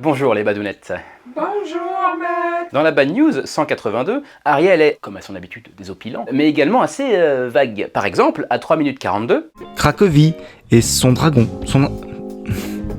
Bonjour les badounettes. Bonjour, maître. Dans la Bad News 182, Ariel est, comme à son habitude, désopilant, mais également assez vague. Par exemple, à 3 minutes 42, Cracovie et son dragon.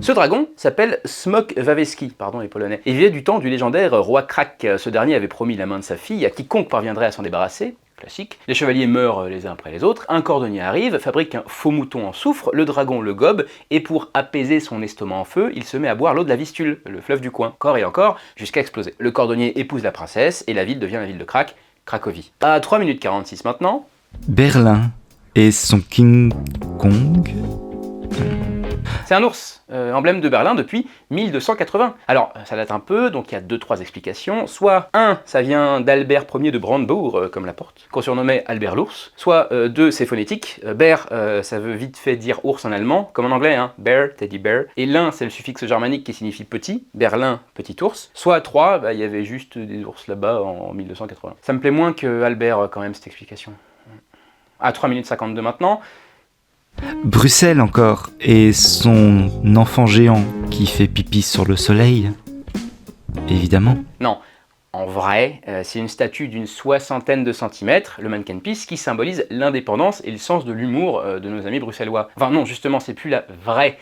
ce dragon s'appelle Smok Wawewski, pardon les Polonais, et vient du temps du légendaire roi Krak. Ce dernier avait promis la main de sa fille à quiconque parviendrait à s'en débarrasser. Classique. Les chevaliers meurent les uns après les autres, un cordonnier arrive, fabrique un faux mouton en soufre, le dragon le gobe, et pour apaiser son estomac en feu, il se met à boire l'eau de la Vistule, le fleuve du coin, encore et encore, jusqu'à exploser. Le cordonnier épouse la princesse, et la ville devient la ville de Cracovie. À 3 minutes 46 maintenant, Berlin et son King Kong. c'est un ours, emblème de Berlin depuis 1280. Alors, ça date un peu, donc il y a 2-3 explications. Soit 1, ça vient d'Albert Ier de Brandebourg, comme la porte, qu'on surnommait Albert l'ours. Soit 2, c'est phonétique. Bear, ça veut vite fait dire ours en allemand, comme en anglais, hein. Bear, teddy bear. Et l'un, c'est le suffixe germanique qui signifie petit. Berlin, petit ours. Soit 3, il y avait juste des ours là-bas en 1280. Ça me plaît moins que Albert, quand même, cette explication. À 3 minutes 52 maintenant. Bruxelles encore et son enfant géant qui fait pipi sur le soleil. Évidemment. Non, en vrai, c'est une statue d'une 60aine de centimètres, le Mannequin Peace, qui symbolise l'indépendance et le sens de l'humour de nos amis bruxellois. Enfin non, justement, c'est plus la vraie,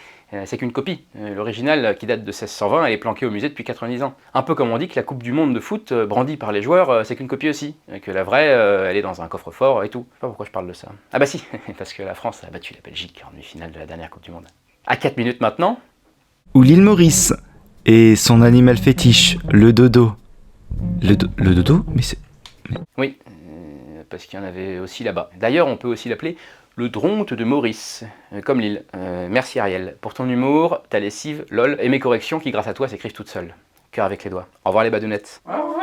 c'est qu'une copie. L'original, qui date de 1620, elle est planquée au musée depuis 90 ans. Un peu comme on dit que la Coupe du Monde de foot, brandie par les joueurs, c'est qu'une copie aussi. Et que la vraie, elle est dans un coffre-fort et tout. Je sais pas pourquoi je parle de ça. Ah bah si, parce que la France a battu la Belgique en demi-finale de la dernière Coupe du Monde. À 4 minutes maintenant. Ou l'île Maurice et son animal fétiche, le dodo. Le dodo. Mais c'est... Oui, parce qu'il y en avait aussi là-bas. D'ailleurs, on peut aussi l'appeler le Dronte de Maurice, comme l'île. Merci Ariel, pour ton humour, ta lessive, lol, et mes corrections qui, grâce à toi, s'écrivent toutes seules. Cœur avec les doigts. Au revoir les badounettes. Au revoir.